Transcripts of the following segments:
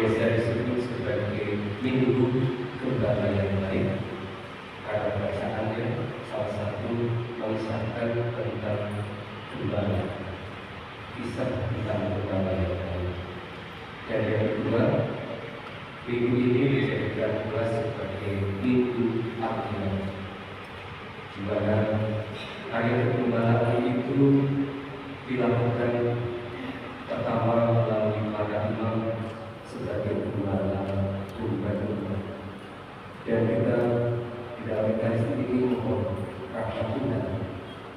biasa disebut sebagai Minggu Gembala yang baik, karena bacaannya salah satu mengisahkan tentang gembala, kisah tentang gembala yang baik. Dan yang kedua, minggu ini dijadikan pula sebagai Minggu Akhir, di mana hari pergembala itu dilakukan pertama melalui para imam sebagai gembala kurban. Dan kita di dalam intensif ini mohon rahmat Tuhan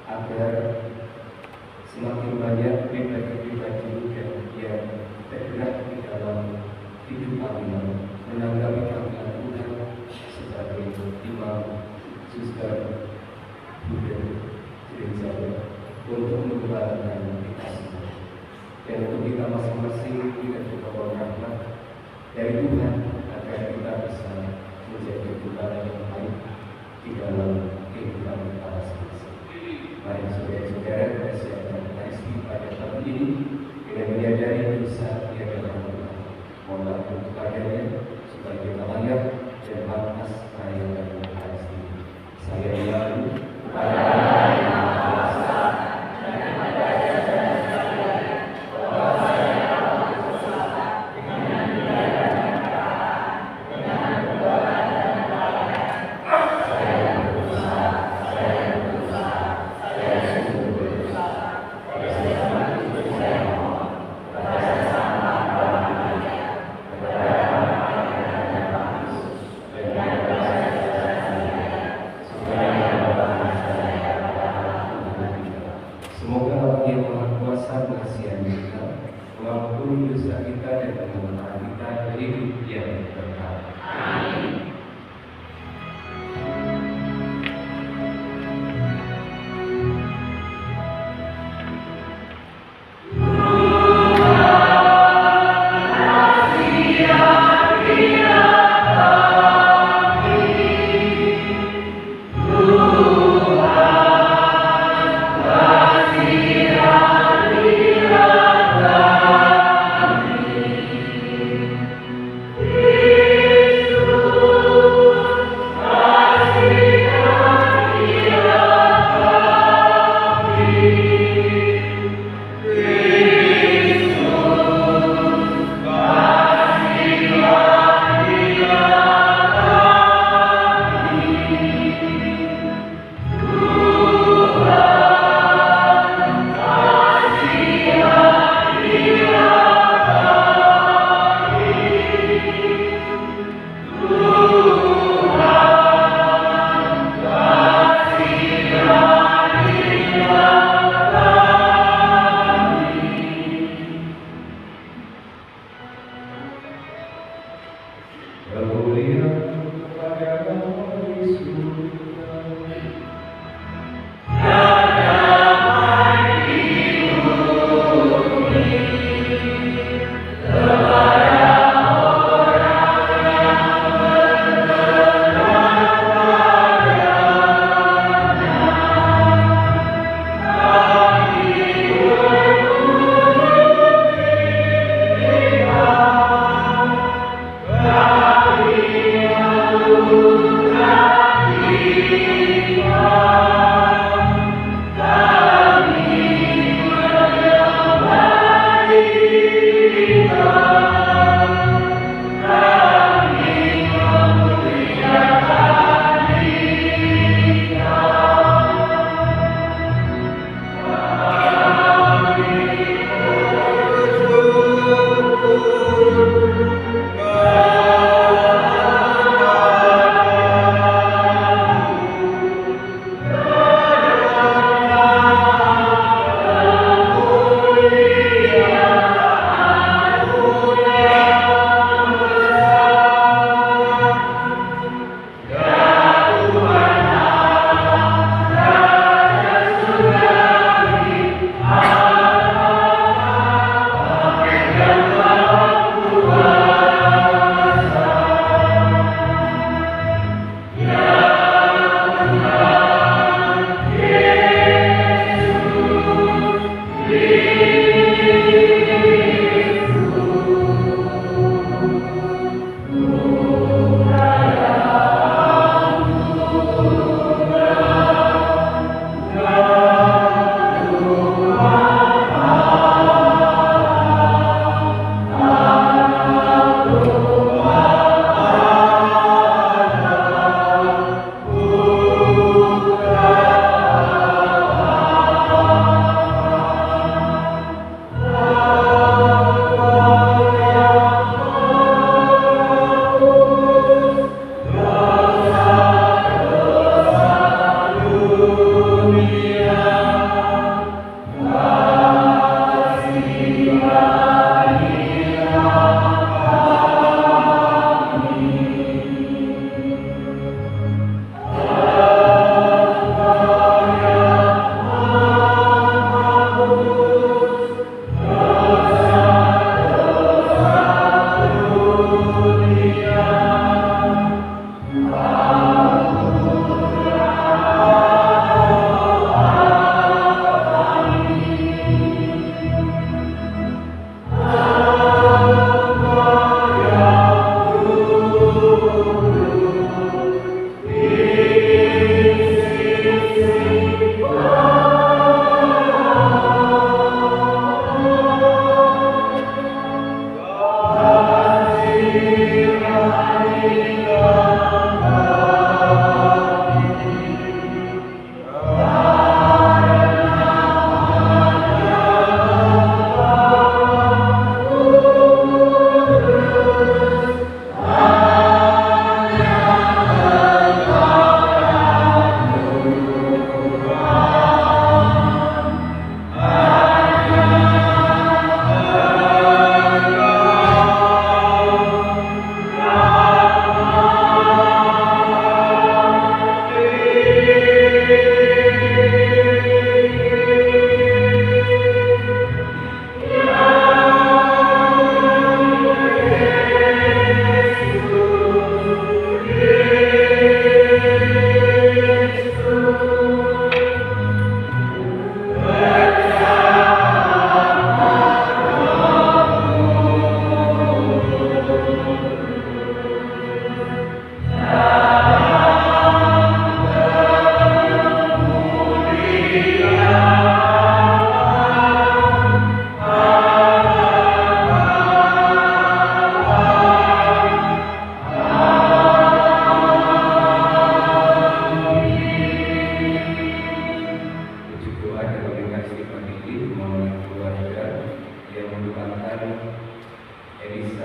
agar semakin banyak pribadi-pribadi muda yang bergerak di dalam hidup kami, menanggapi panggilan Tuhan sebagai imam, suster, budak, gereja, untuk menggembalakan kita semua. Dan untuk kita masing-masing kita juga mohon rahmat dari Tuhan agar kita bisa menjadi gembala yang baik di dalam kehidupan kita masing-masing. Mari saudara-saudara kita siapkan Ekaristi pada pagi ini dengan menyadari dosa yang telah Tuhan. Mohon untuk padanya supaya kita layak dan pantas merayakan Ekaristi. Saya dilaku pada Amen.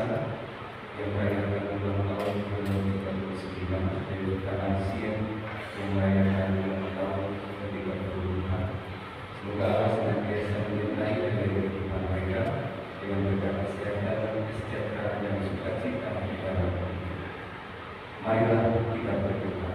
Ganesha yang merayakan ulang tahun ke-39, dan Duta Asia yang merayakan ulang tahun ke-30. Semoga Allah senantiasa menyertai dan kehidupan mereka dengan berkah kesehatan, kesejahteraan, dan sukacita di dalam hidup. Marilah kita berdoa.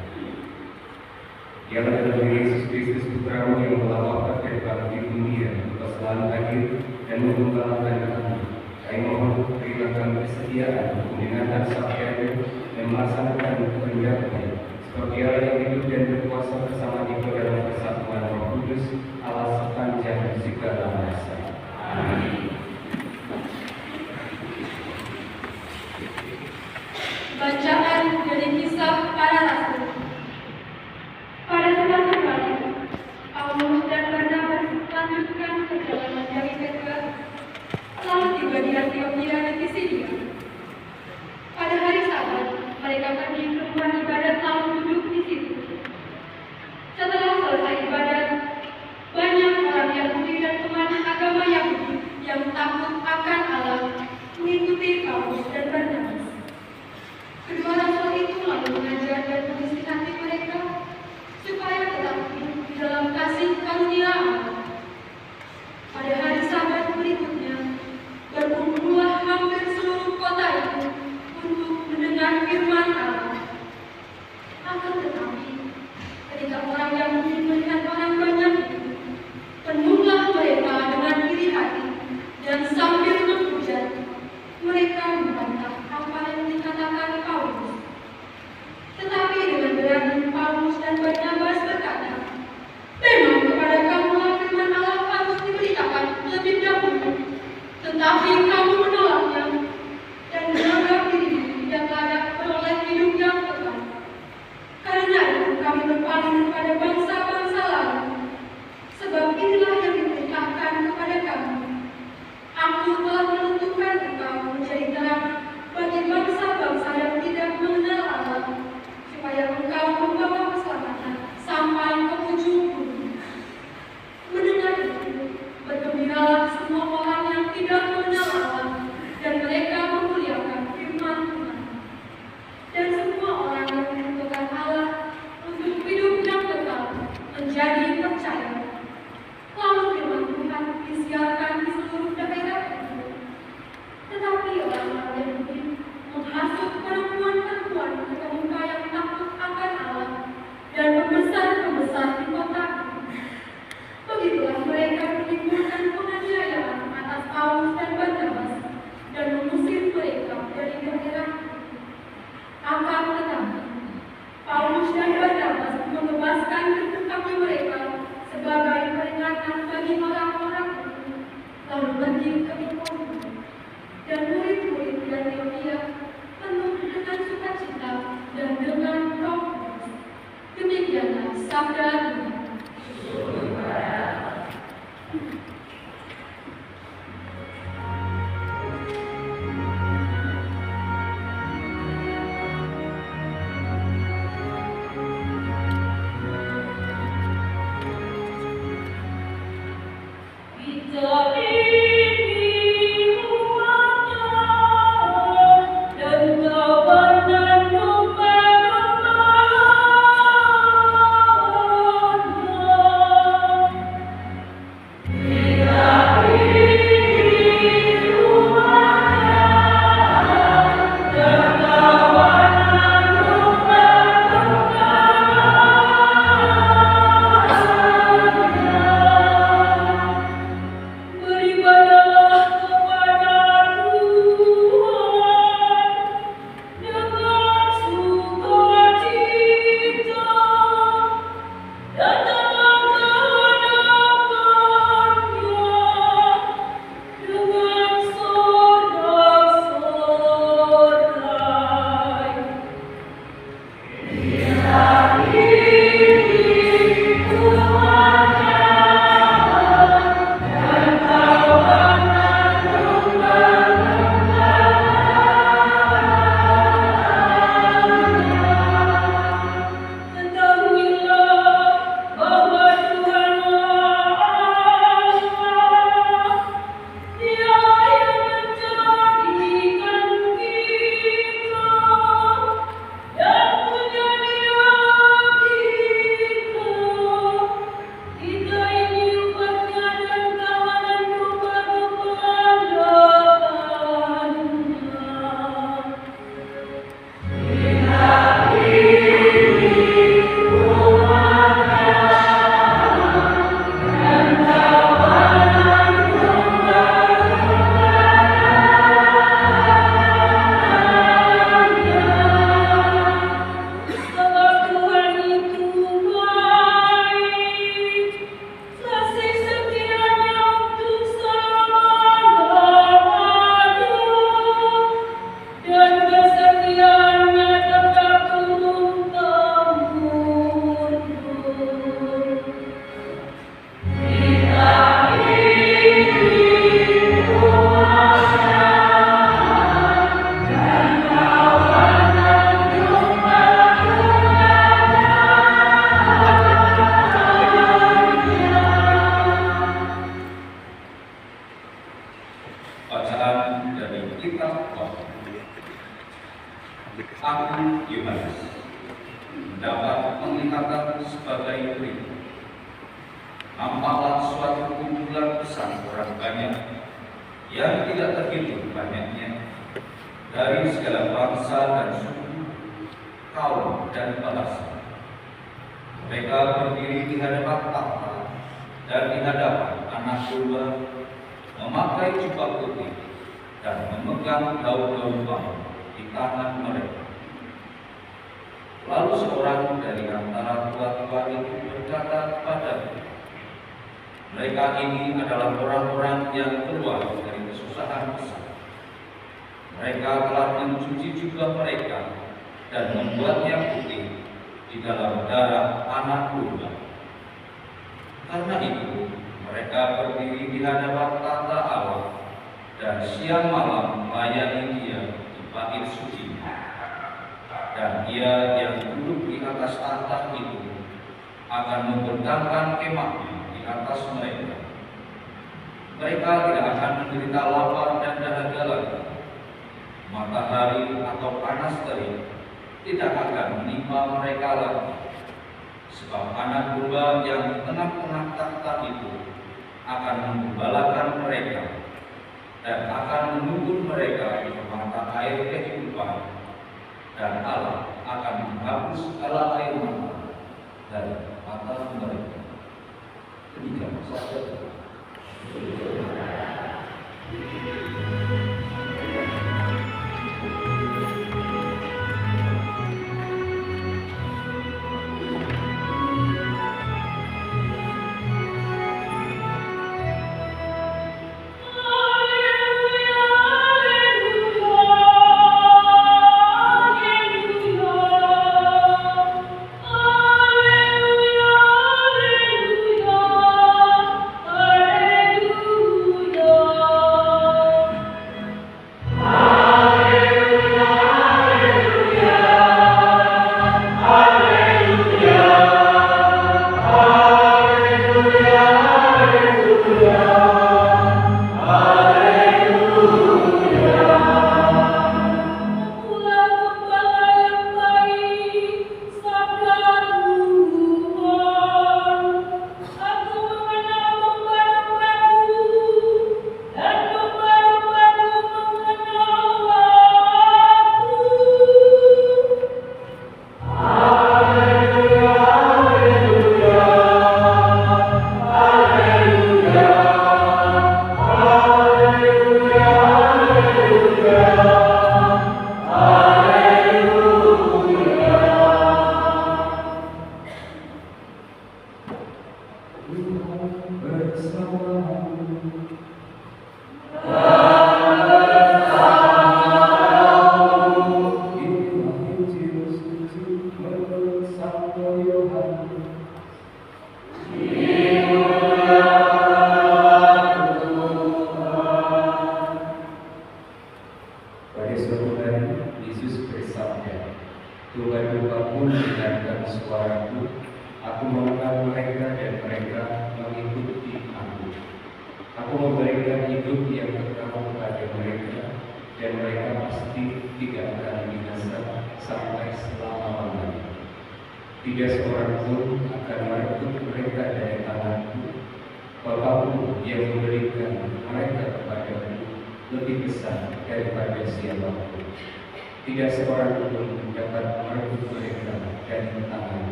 Ya dalam diri Yesus Kristus Putramu yang telah wafat dari bangkit dunia, Engkau selalu hadir dan menggembalakan kami. Kami mohon berilah kami kesetiaan, mendengarkan sabdanya dan melaksanakan kehendaknya, seperti Allah yang hidup dan berkuasa bersama Engkau dalam persatuan Roh Kudus, Allah sepanjang segala masa. Amin. Bacaan dari Kisah Para Rasul. Pada zaman kembali, Paulus dan Barnabas melanjutkan perjalanan dari Perga, lalu tiba di Antiokhia di Pisidia. Pada hari Sabat, mereka pergi ke rumah ibadat lalu duduk di situ. Setelah selesai ibadat, banyak orang Yahudi dan pemanah agama Yahudi yang takut akan Allah mengikuti Paulus dan Barnabas. Kedua rasul itu lalu mengajar dan menasihati mereka supaya tetap hidup di dalam kasih karunia Allah. Pada hari Sabat berikutnya, berkumpullah hampir seluruh kota itu untuk mendengar firman Allah. Akan tetapi, ketika orang Yahudi melihat orang banyak itu, penuhlah mereka dengan iri hati, dan sambil menghujat, mereka membantah apa yang dikatakan Paulus. Tetapi dengan berani Paulus dan Barnabas berkata, "Memang kepada kamulah firman Allah harus diberitakan lebih dahulu, tetapi kamu menolaknya dan menganggap dirimu tidak layak beroleh hidup yang kekal. Karena itu kami berpaling kepada bangsa-bangsa lain, sebab inilah yang diperintahkan kepada kamu. Aku telah menentukan engkau menjadi terang bagi bangsa-bangsa yang tidak mengenal Allah, supaya engkau membawa keselamatan sampai ke ujung bumi." Mendengar itu, bergembiralah semua orang yang tidak mengenal Allah, dan mereka memuliakan firman Tuhan. Dan semua orang yang membutuhkan Allah untuk hidup yang kekal menjadi percaya. Lalu firman Tuhan disiarkan di seluruh daerah itu. Tetapi orang-orang Yahudi menghasut perempuan-perempuan pemuka yang takut akan Allah dan pembesar-pembesar di kota itu. Begitulah mereka menimbulkan penganiayaan atas Paulus dan Barnabas dan mengusir mereka dari daerah itu. Akan tetapi, Paulus dan Barnabas membebaskan kedua kaki mereka sebagai peringatan bagi orang-orang itu, lalu pergi ke Ikonium. Dan murid-murid di Antiokhia penuh dengan sukacita dan dengan Roh Kudus. Demikianlah sabda Tuhan. Kita ini takwa. Aku, Yohanes, mendapat penglihatan sebagai murid. Nampaklah suatu kumpulan besar orang banyak yang tidak terhitung banyaknya dari segala bangsa dan suku, kaum dan bahasa. Mereka berdiri di hadapan takhta dan di hadapan Anak Domba, memakai jubah putih dan memegang daun-daun palm di tangan mereka. Lalu seorang dari antara tua-tua itu berkata kepadaku, mereka ini adalah orang-orang yang keluar dari kesusahan besar. Mereka telah mencuci jubah mereka dan membuatnya putih di dalam darah Anak Domba. Karena itu, mereka berdiri di hadapan tahta Allah dan siang malam melayani Dia di bait suci. Dan Dia yang duduk di atas tahta itu akan membentangkan kemahnya di atas mereka. Mereka tidak akan menderita lapar dan dahaga lagi. Matahari atau panas terik tidak akan menimpa mereka lagi. Sebab Anak Domba yang di tengah-tengah takhta itu akan menggembalakan mereka dan akan menuntun mereka ke mata air kehidupan, dan Allah akan menghapus segala air mata dari mata mereka. Demikian saja.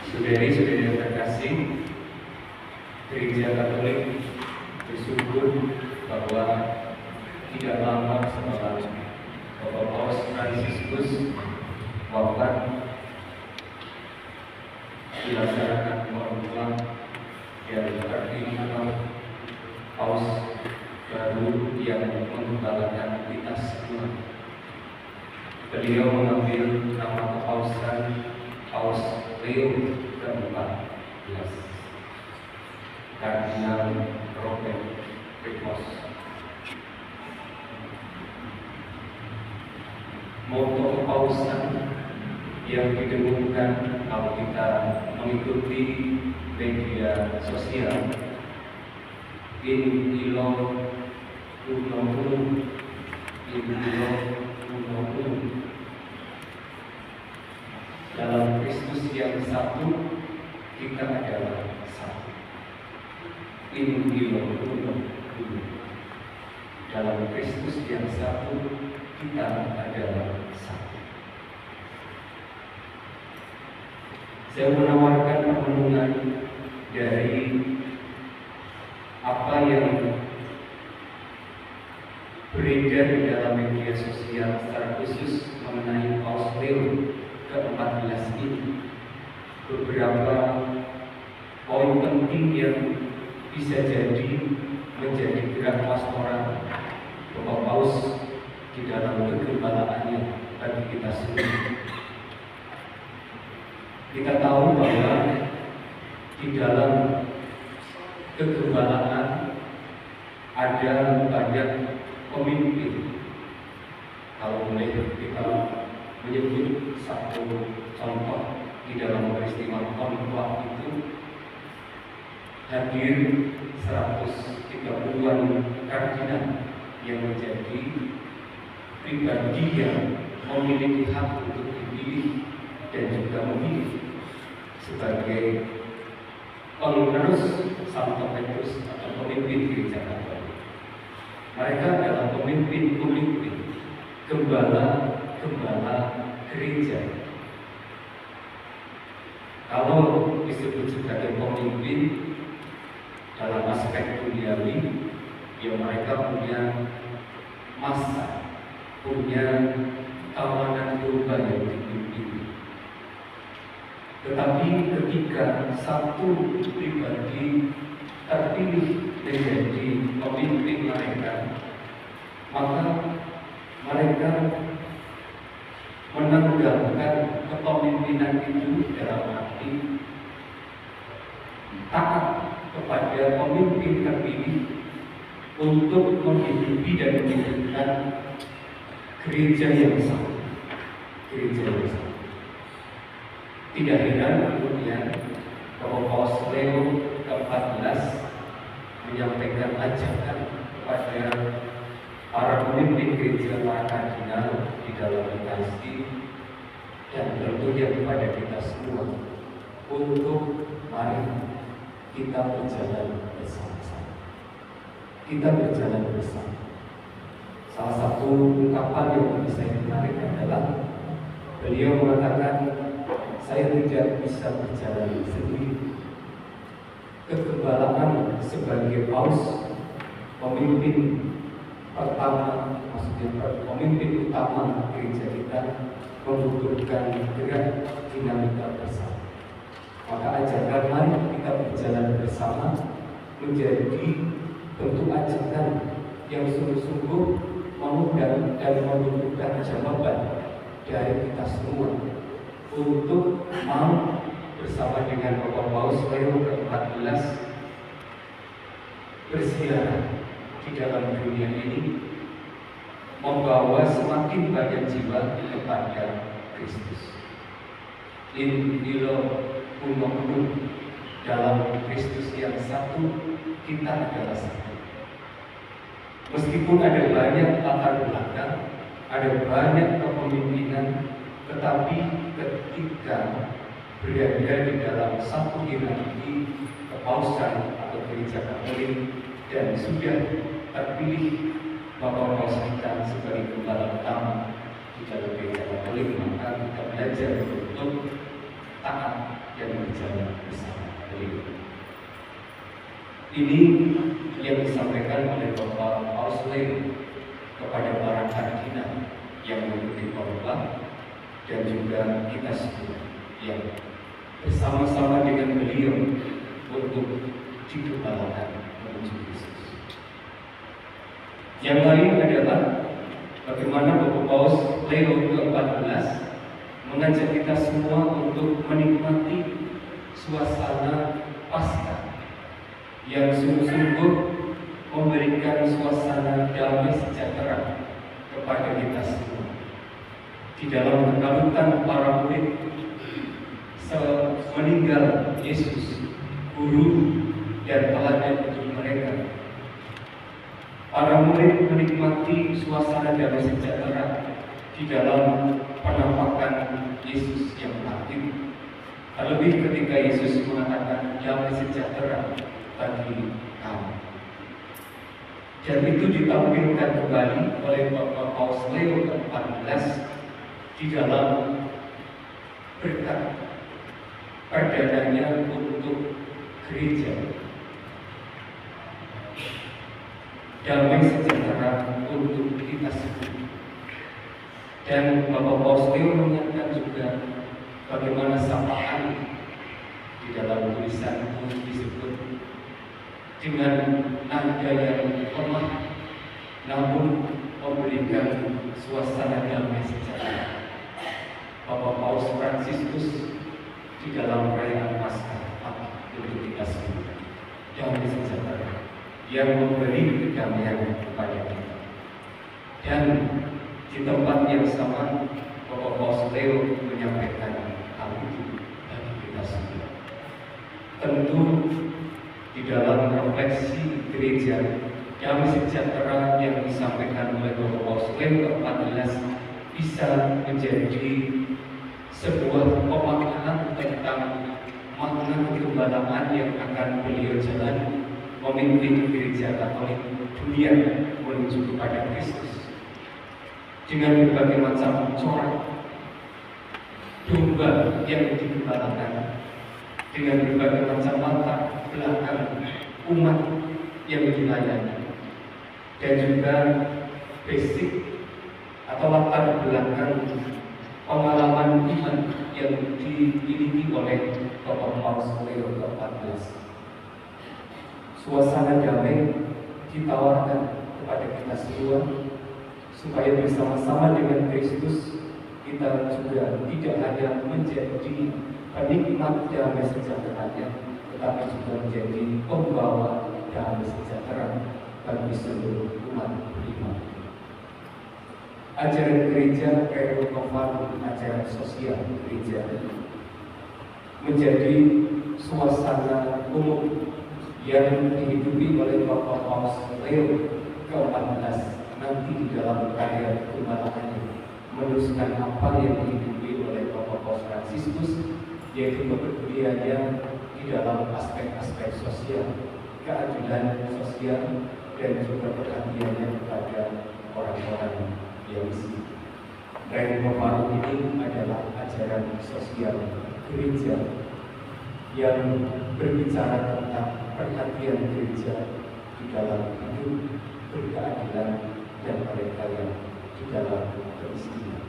Saudari-saudari yang terkasih, Gereja Katolik bersyukur bahwa tidak lama setelah Bapak Paus Fransiskus wafat, dilaksanakan ulang yang kardinal Paus baru yang mengembalakan kita semua. Beliau mengambil nama Paus Leo ke-14, Kardinal Robert Prevost. Moto kepausan yang didengungkan kalau kita mengikuti media sosial, in illo uno unum, in illo uno unum. Dalam Kristus yang satu, kita adalah satu. In illo uno unum. Dalam Kristus yang satu, kita adalah satu. Saya menawarkan permenungan dari apa yang beredar di dalam media sosial, secara khusus mengenai Paus Leo ke-14 ini. Beberapa poin penting yang bisa jadi menjadi gerak pastoral Bapak Paus di dalam kegembalaannya bagi kita semua. Kita tahu bahwa di dalam kegembalaan ada banyak pemimpin. Kalau boleh kita menyebut satu contoh di dalam peristiwa Konfak itu, hadir 130-an kardinal yang menjadi pribadi yang memiliki hak untuk dipilih dan juga memilih sebagai penerus Santo Petrus atau pemimpin gereja Katolik. Mereka adalah pemimpin gembala gereja. Kalau disebut sebagai pemimpin dalam aspek duniawi, ya mereka punya masa, punya kawanan global yang dipimpin. Tetapi ketika satu pribadi terpilih menjadi pemimpin mereka, maka mereka menanggalkan kepemimpinan itu dalam arti taat kepada pemimpin terpilih untuk menghidupi dan menghidupkan gereja yang sama. Tidak heran kemudian Bapak Paus Leo ke-14 menyampaikan ajakan kepada para pemimpin gereja, para kardinal di dalam Ekaristi, dan tentunya kepada kita semua untuk mari kita berjalan bersama-sama. Kita berjalan bersama. Salah satu ungkapan yang bagi saya menarik adalah beliau mengatakan, saya tidak bisa berjalan sendiri. Kegembalaan sebagai paus, pemimpin pertama, maksudnya pemimpin utama gereja kita, membutuhkan gerak dinamika bersama. Maka ajakan mari kita berjalan bersama menjadi bentuk ajakan yang sungguh-sungguh mengundang dan membutuhkan jawaban dari kita semua untuk mau bersama dengan Bapak Paus Leo ke-14 bersiaran di dalam dunia ini, membawa semakin banyak jiwa kepada Kristus. In illo uno unum, dalam Kristus yang satu, kita adalah satu. Meskipun ada banyak latar belakang, ada banyak kepemimpinan, tetapi ketika berada di dalam satu hierarki kepausan atau gereja Katolik dan sudah terpilih Bapak Paus kita sebagai gembala utama di dalam gereja Katolik, maka kita belajar untuk taat dan berjalan bersama beliau. Ini yang disampaikan oleh Bapak Paus Leo kepada para kardinal yang mengikuti khotbah dan juga kita semua yang bersama-sama dengan beliau untuk digembalakan menuju Kristus. Yang lain adalah bagaimana Bapak Paus Leo ke-14 mengajak kita semua untuk menikmati suasana Paskah yang sungguh-sungguh memberikan suasana damai sejahtera kepada kita semua. Di dalam kekalutan para murid semeninggal Yesus, guru dan teladan bagi mereka, para murid menikmati suasana damai sejahtera di dalam penampakan Yesus yang aktif. Terlebih ketika Yesus mengatakan damai sejahtera bagi kamu. Dan itu ditampilkan kembali oleh Bapak Paus Leo ke-14 di dalam berkat perdananya untuk gereja. Damai sejahtera untuk kita semua. Dan Bapak Paus Leo mengingatkan juga bagaimana sapaan di dalam tulisan itu disebut dengan nada yang lemah, namun memberikan suasana damai sejahtera. Bapak Paus Fransiskus di dalam perayaan Paskah untuk kita semua, damai sejahtera yang memberi kedamaian kepada kita. Dan di tempat yang sama, Bapak Paus Leo menyampaikan hal itu bagi kita semua. Tentu di dalam refleksi gereja, damai sejahtera yang disampaikan oleh Bapak Paus Leo ke-14 bisa menjadi sebuah pemaknaan tentang makna kegembalaan yang akan beliau jalani memimpin gereja Katolik dunia menuju kepada Kristus. Dengan berbagai macam corak domba yang digembalakan, dengan berbagai macam latar belakang umat yang dilayani, dan juga basic atau latar belakang pengalaman iman yang dimiliki oleh Bapak Paus Leo ke-14. Suasana damai ditawarkan kepada kita semua, supaya bersama-sama dengan Kristus kita juga tidak hanya menjadi penikmat damai sejahteranya, tetapi juga menjadi pembawa damai sejahtera bagi seluruh umat beriman. Ajaran gereja relevan ajaran sosial gereja menjadi suasana umum yang dihidupi oleh Bapak Paus Leo ke-14 nanti di dalam karya kegembalaannya, meneruskan apa yang dihidupi oleh Bapak Paus Fransiskus, yaitu kepeduliannya di dalam aspek-aspek sosial, keadilan sosial, dan juga perhatiannya kepada orang-orang yang miskin. Baru ini adalah ajaran sosial gereja yang berbicara tentang perhatian gereja di dalam hidup berkeadilan dan mereka yang di dalam kemiskinan,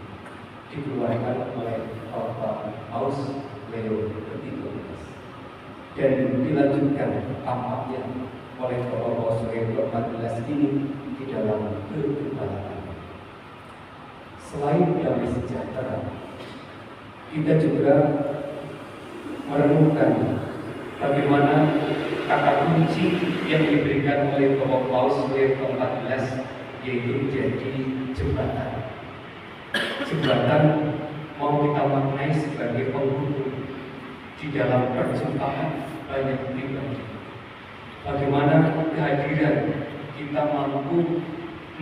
dikeluarkan oleh Bapak Paus Leo ke-13 dan dilanjutkan tampaknya oleh Bapak Paus Leo ke-14 ini di dalam kegembalaan. Selain damai sejahtera, kita juga merenungkan bagaimana kata kunci yang diberikan oleh Bapak Paus Leo ke-14, yaitu menjadi jembatan. Jembatan mau kita maknai sebagai penghubung di dalam perjumpaan banyak pribadi. Bagaimana kehadiran kita mampu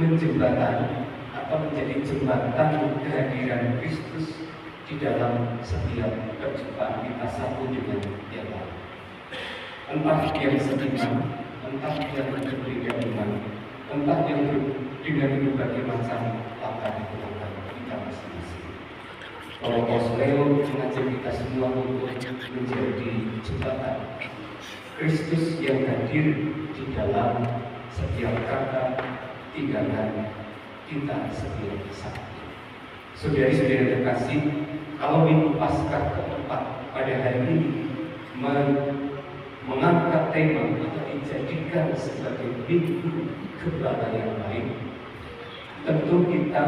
menjembatani atau menjadi jembatan kehadiran Kristus di dalam setiap perjumpaan kita satu dengan yang lain. Entah yang seiman, entah yang berbeda iman, entah yang dengan berbagai macam latar belakang kita masing-masing. Bapak Paus Leo mengajak kita semua untuk menjadi jembatan Kristus yang hadir di dalam setiap kata, tindakan kita setiap saat. Saudari-saudari terkasih, kalau Minggu Paskah keempat pada hari ini mengangkat tema atau dijadikan sebagai minggu gembala yang baik, tentu kita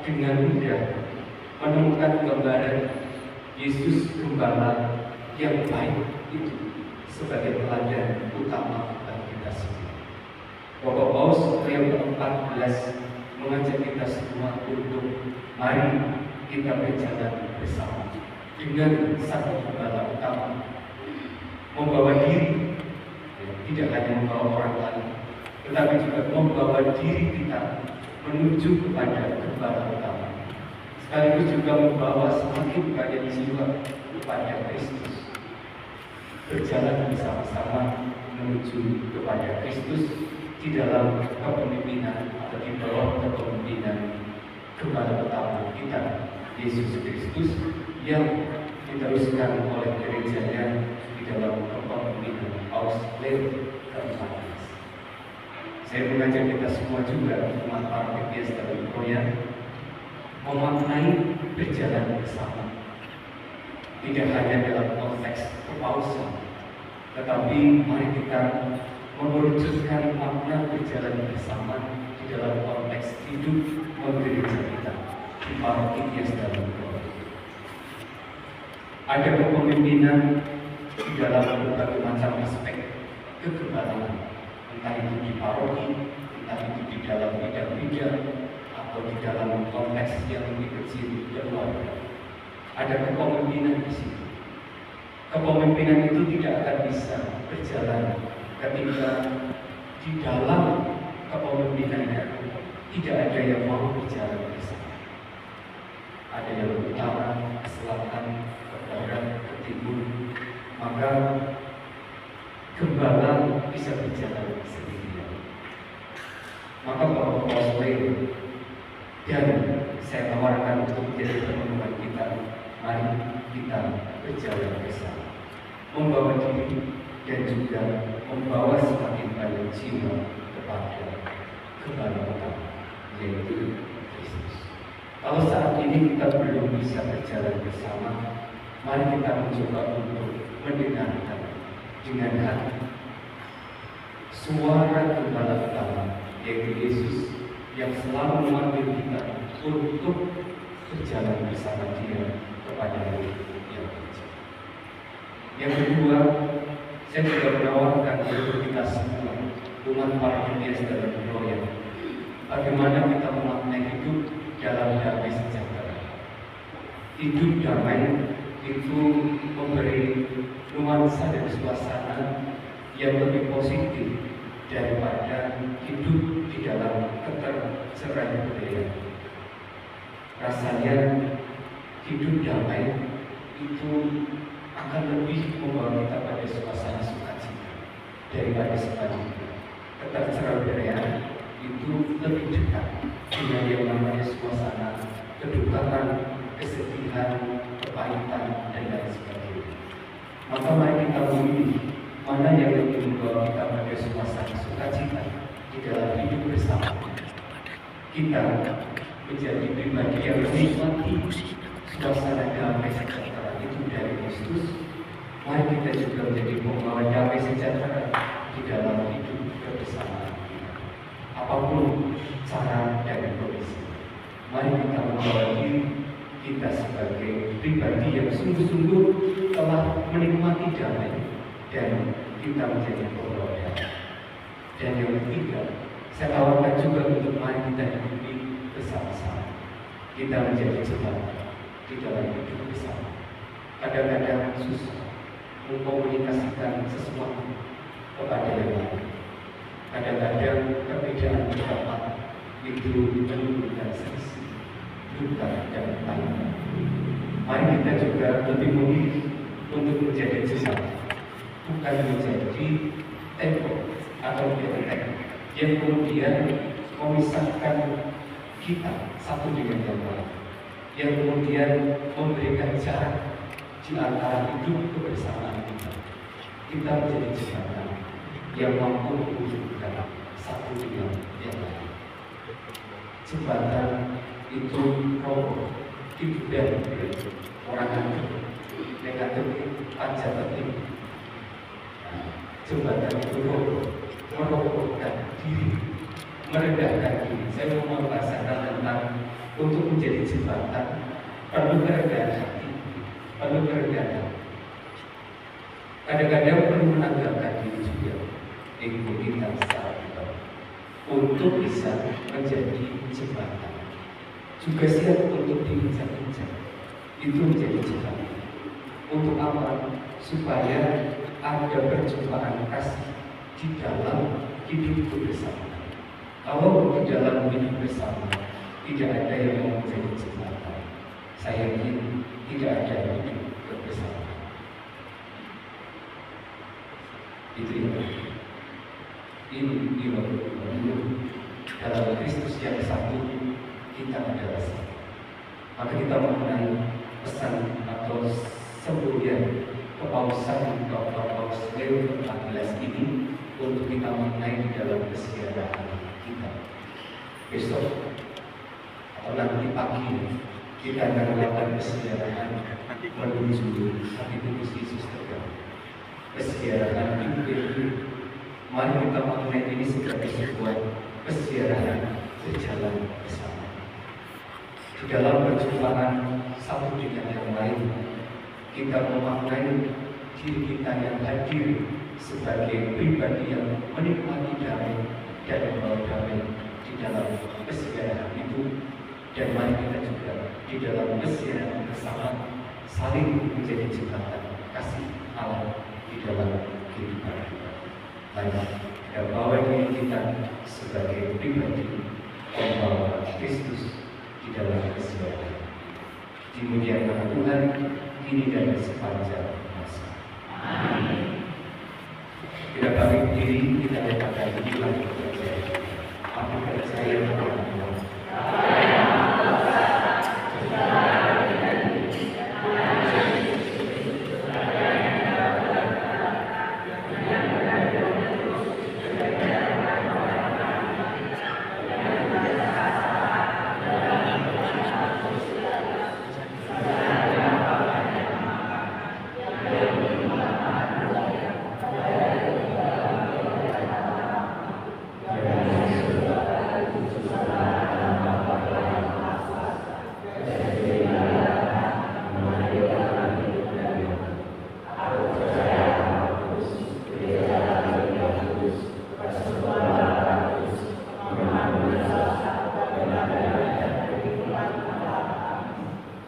dengan mudah menemukan gambaran Yesus Gembala yang baik itu sebagai teladan utama bagi kita semua. Bapak Paus Leo ke-14 mengajak kita semua untuk mari kita berjalan bersama dengan satu gembala utama, membawa diri, tidak hanya membawa orang lain, tetapi juga membawa diri kita menuju kepada gembala utama, sekaligus juga membawa semakin banyak jiwa kepada Kristus, berjalan bersama-sama menuju kepada Kristus di dalam kepemimpinan atau di bawah kepemimpinan gembala utama kita, Yesus Kristus, yang diteruskan oleh gerejanya di dalam kepemimpinan Paus Leo ke-14. Saya mengajak kita semua juga, umat Parokes dari Korea, memaknai berjalan bersama, tidak hanya dalam konteks kepausan, tetapi mari kita mengerucutkan makna berjalan bersama di dalam konteks hidup gereja kita di Parokes dari Korea. Ada kepemimpinan di dalam berbagai macam aspek kegembalaan, entah itu di paroki, entah itu di dalam bidang-bidang, atau di dalam konteks yang lebih kecil keluarga. Ada kepemimpinan di sini. Kepemimpinan itu tidak akan bisa berjalan ketika di dalam kepemimpinannya tidak ada yang mau berjalan bersama. Ada yang ke utara, ke selatan, ke barat, ke timur, maka gembala bisa berjalan sendirian. Maka Bapak Paus Leo dan saya tawarkan untuk menjadi teman-teman kita, mari kita berjalan bersama, membawa diri dan juga membawa semakin banyak jiwa kepada gembala utama, yaitu Kristus. Kalau saat ini kita belum bisa berjalan bersama, mari kita mencoba untuk mendengarkan dengan hati suara gembala utama, yaitu Yesus, yang selalu memanggil kita untuk berjalan bersama Dia kepada yang kecil. Yang kedua, saya juga menawarkan untuk kita semua, umat Parokes dalam Korea, bagaimana kita memaknai hidup dalam damai sejahtera. Hidup damai itu memberi nuansa dan suasana yang lebih positif daripada hidup di dalam keterceraian budaya. Rasanya hidup damai itu akan lebih membawa kita pada suasana sukacita daripada sebaliknya. Keterceraian itu lebih dekat dengan yang namanya suasana kedukaan, kesedihan, kepahitan, dan lain sebagainya. Maka mari kita memilih mana yang lebih membawa kita pada suasana sukacita di dalam hidup bersama. Kita menjadi pribadi yang menikmati suasana damai sejahtera itu dari Kristus. Mari kita juga menjadi pembawa damai sejahtera di dalam hidup kebersamaan kita. Apapun cara dan kondisi, mari kita membawa diri kita sebagai pribadi yang sungguh-sungguh telah menikmati damai dan kita menjadi pembawa damai. Dan yang ketiga, saya tawarkan juga untuk mari kita hidupi bersama-sama. Kita menjadi jembatan di dalam hidup bersama. Kadang-kadang susah mengkomunikasikan sesuatu kepada yang lain. Kadang-kadang perbedaan pendapat itu menimbulkan selisih, duka dan kepanikan. Mari kita juga lebih memilih untuk menjadi jembatan, bukan menjadi tembok atau benteng yang kemudian memisahkan kita satu dengan yang lain, yang kemudian memberikan jarak di antara hidup kebersamaan kita. Kita menjadi jembatan yang mampu menghubungkan satu dengan yang lain. Jembatan itu roboh, dibuat orang negatif panjat tebing. Jembatan itu roboh, merobohkan diri, merendahkan diri. Saya mau membahasakan tentang untuk menjadi jembatan perlu kerendahan hati, perlu kerendahan. Kadang-kadang perlu menanggalkan diri juga, ego kita secara pribadi, untuk bisa menjadi jembatan. Juga siap untuk diinjak-injak, itu menjadi jembatan. Untuk apa? Supaya ada perjumpaan kasih di dalam hidup bersama. Kalau di dalam hidup bersama tidak ada yang mau menjadi jembatan, saya yakin tidak ada hidup bersama. Itu ya. Ini dalam Kristus yang satu kita adalah satu. Maka kita mengenai pesan atau semboyan kepausan Dr. Paus Leo ke-14 ini untuk kita mengenai di dalam kesejahteraan kita. Besok atau nanti pagi kita akan melakukan kesejahteraan menuju hati kudus Yesus tegak. Kesejahteraan hidup. Mari kita mengenai ini sebagai sebuah kesejahteraan berjalan bersama. Di dalam perjumpaan satu dengan yang lain, kita memaknai diri kita yang hadir sebagai pribadi yang menikmati damai dan membawa damai di dalam kesejahteraan itu. Dan mari kita juga di dalam kesejahteraan bersama saling menjadi jembatan kasih Allah di dalam kehidupan kita. Mari kita bawa diri kita sebagai pribadi pembawa Kristus di dalam kesejahteraan. Dimuliakan Tuhan kini dan sepanjang masa. Amin. Kita bangkit diri, kita letakkan diri lagi percaya. Aku percaya kepada Allah.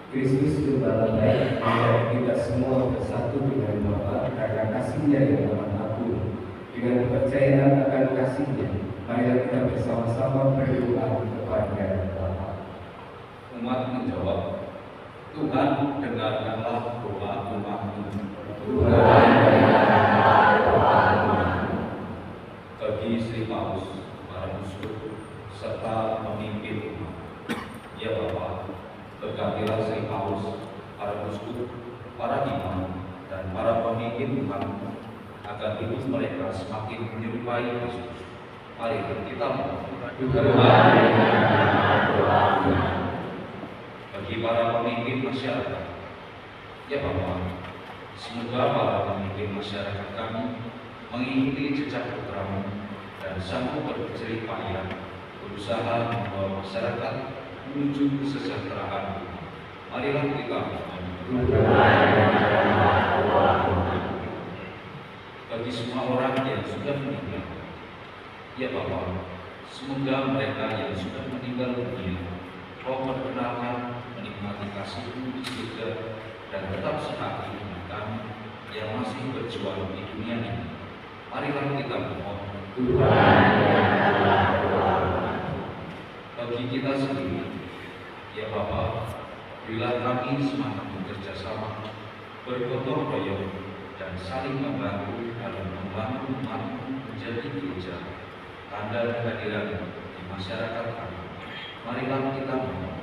Kristus Gembala baik agar kita semua bersatu dengan Bapa karena kasih-Nya yang amat agung. Dengan kepercayaan akan kasih-Nya, marilah kita bersama-sama berdoa kepada Bapa. Umat menjawab, Tuhan dengarkanlah doa umat-Mu. Tuhan dengarkanlah doa umat-Mu. Bagi Sri Paus, para musuh, serta pemimpin umat, ya Bapa, berkatilah Sri Paus, para uskup, para imam, dan para pemimpin umat agar hidup mereka semakin menyerupai Kristus. Mari kita bagi para pemimpin masyarakat, ya Bapa, semoga para pemimpin masyarakat kami mengikuti jejak putra-Mu dan sanggup berjerih payah berusaha membawa masyarakat menuju kesejahteraan. Marilah kita bagi semua orang yang sudah meninggal, ya Bapa, semoga mereka yang sudah meninggal dunia Kau perkenalkan menikmati kasih-Mu di surga dan tetap sehati dengan kami yang masih berjuang di dunia ini. Marilah kita memohon bagi kita sendiri, ya Bapa, berilah kami semangat bekerja sama, bergotong royong, dan saling membantu dalam membangun umat-Mu menjadi gereja, tanda kehadiran di masyarakat kami. Marilah kita memohon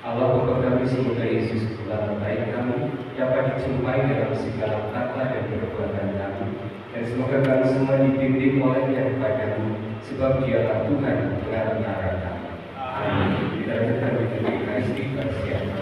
Allah Bapa kami, semoga Yesus Tuhan baik kami dapat dijumpai dalam segala kata dan perbuatan kami, dan semoga kami semua dibimbing oleh-Nya kepada-Mu, sebab Dialah Tuhan pengarah kami. Amin. Kita tetap diberi kasih bersama.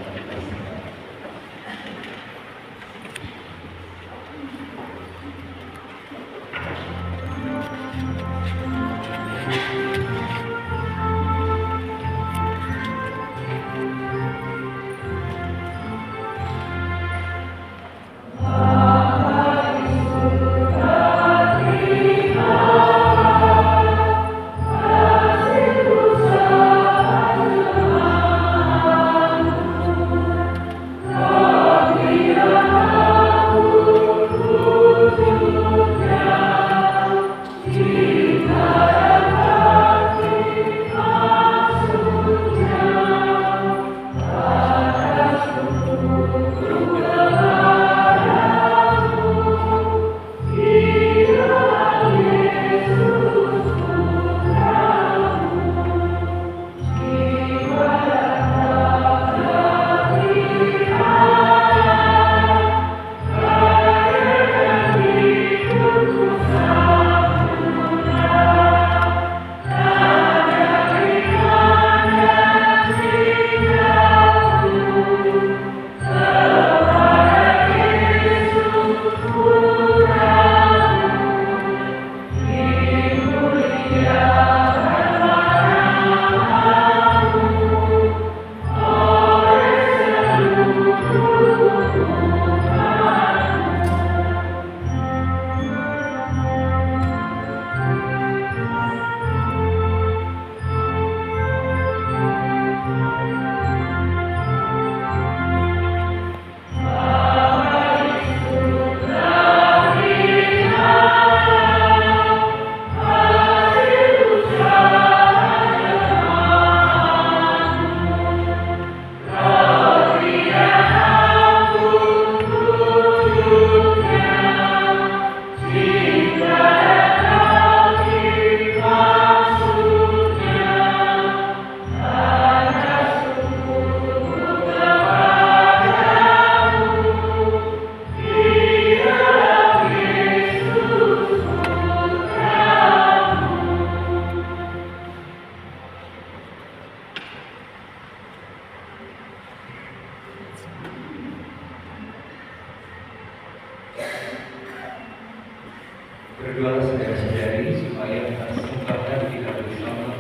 Berdoalah saudara-saudari supaya kesempatan kita bersama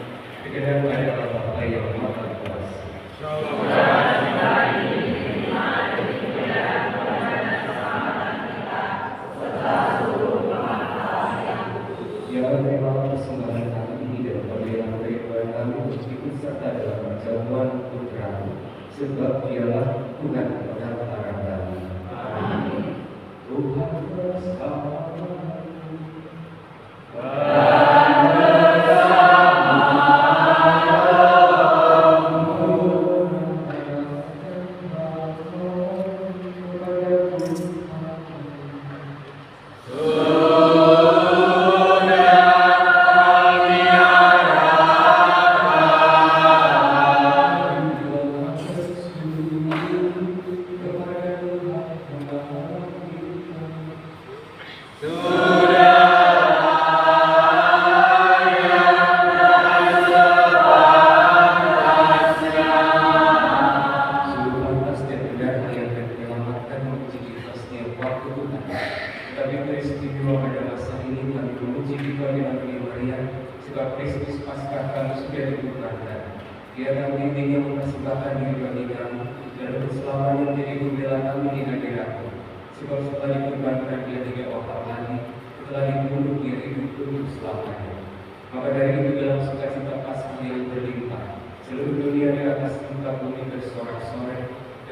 dikenan pada Bapa yang Maha Kuasa. Ya terima persembahan kami ini dan pemberian kepada kami ikut serta dalam perjamuan putra, sebab dialah Tuhan pengantar kami. Amin. Tuhan bersama.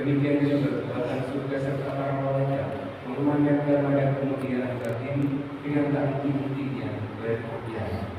Demikian juga kekuatan surga serta para malaikat mengumandangkan pada kemuliaan batin dengan tak henti-hentinya berkemuliaan.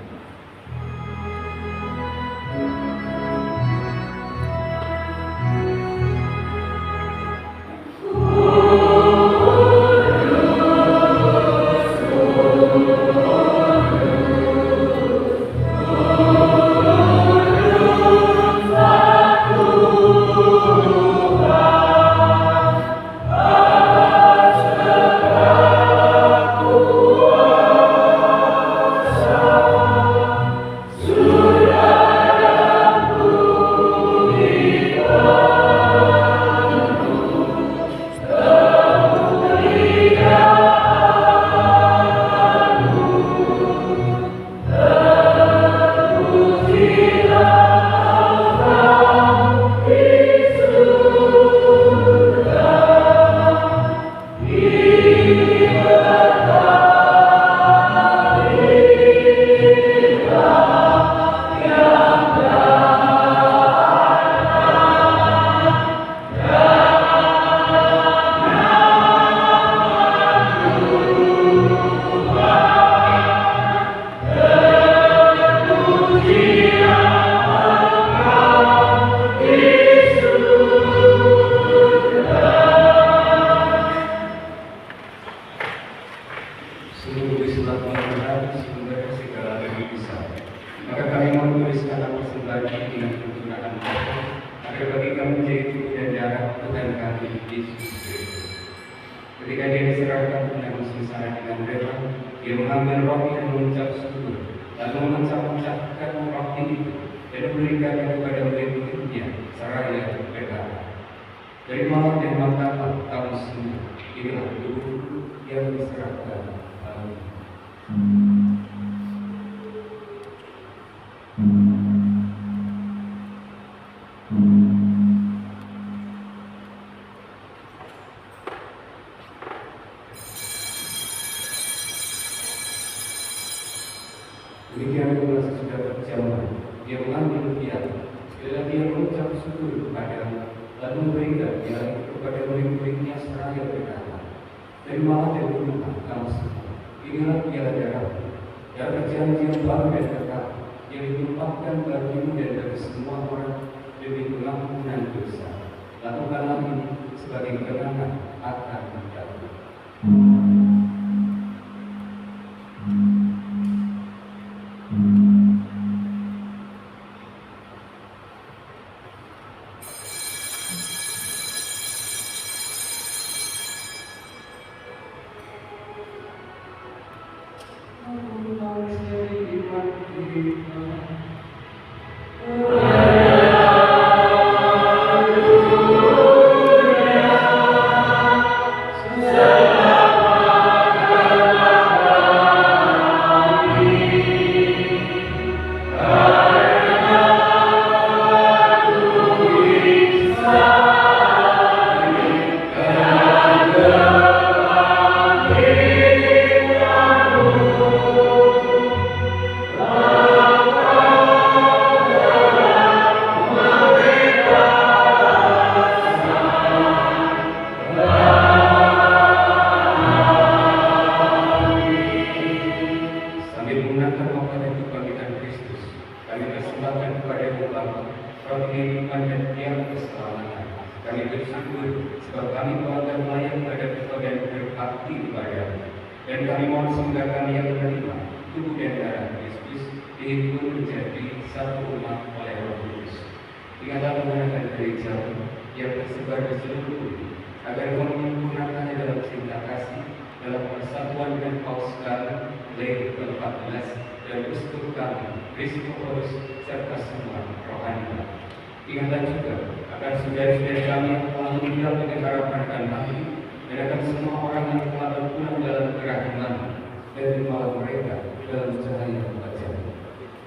Ketika dia diserahkan ke dalam sengsara dengan rela, dia mengambil roti dan mengucap syukur, lalu memecah-mecahkan roti itu dan memberikannya kepada murid-muridnya, seraya berkata, "Terimalah dan makanlah kamu semua, inilah tubuhku yang diserahkan." Amin. Demikian pula sesudah berjamaah, dia mengambil piala, sekali lagi dia mengucap syukur kepada, lalu memberikan piala itu kepada murid-muridnya seraya berkata, "Terimalah dan minumlah kamu semua, inilah piala darahku, darah perjanjian baru dan kekal, yang ditumpahkan bagimu dan bagi semua orang demi pengampunan dosa. Lakukanlah ini sebagai kenangan akan aku." Selamat bersyukur sebab kami keluarga melayani pada Engkau dan berbakti kepada-Mu. Dan kami mohon semoga kami yang menerima tubuh dan darah Kristus dihimpun menjadi satu umat oleh Roh Kudus. Ingatlah menggunakan gereja yang tersebar di seluruh bumi, agar kami menyempurnakannya dalam cinta kasih, dalam persatuan dengan Paus kami, Leo ke-14, dan uskup kami, Kristoforus, serta semua rohani kami. Ingatlah juga agar saudara-saudara kami yang telah meninggal dengan harapan akan kami, dan akan semua orang yang telah berpulang dalam kerahiman, dan terimalah mereka dalam cahaya wajah.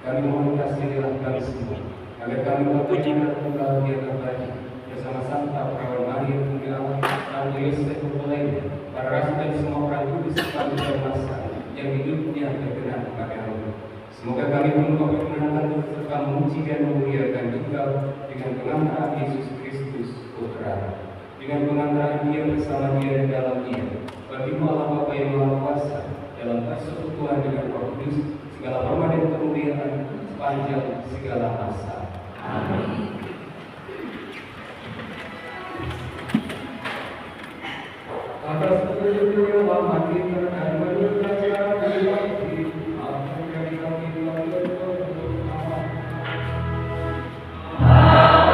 Kami mohon kasihanilah kami semua, agar kami dapat mengenal dia abadi bersama Santa Perawan Maria Bunda Allah, Santo Yosef lainnya, para rasul dan semua orang kudus sepanjang masa yang hidupnya berkenan kepada Allah. Semoga kami penuh kemenangan serta memuji dan memuliakan Engkau dengan pengantaran Yesus Kristus Putra, dengan pengantaran Dia bersama Dia dan dalam Dia, bagi Allah Bapa yang Maha Kuasa, dalam persekutuan dengan Roh Kudus, segala hormat dan kemuliaan sepanjang segala masa. Amin. Atas petunjuk yang lama kita dan berbaca di hati, apa yang kami lakukan bersama. Amin.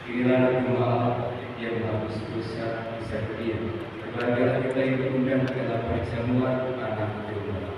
Kiranya jemaat yang harus berusaha bisa setia kepada kita yang diundang dalam perjamuan anak domba.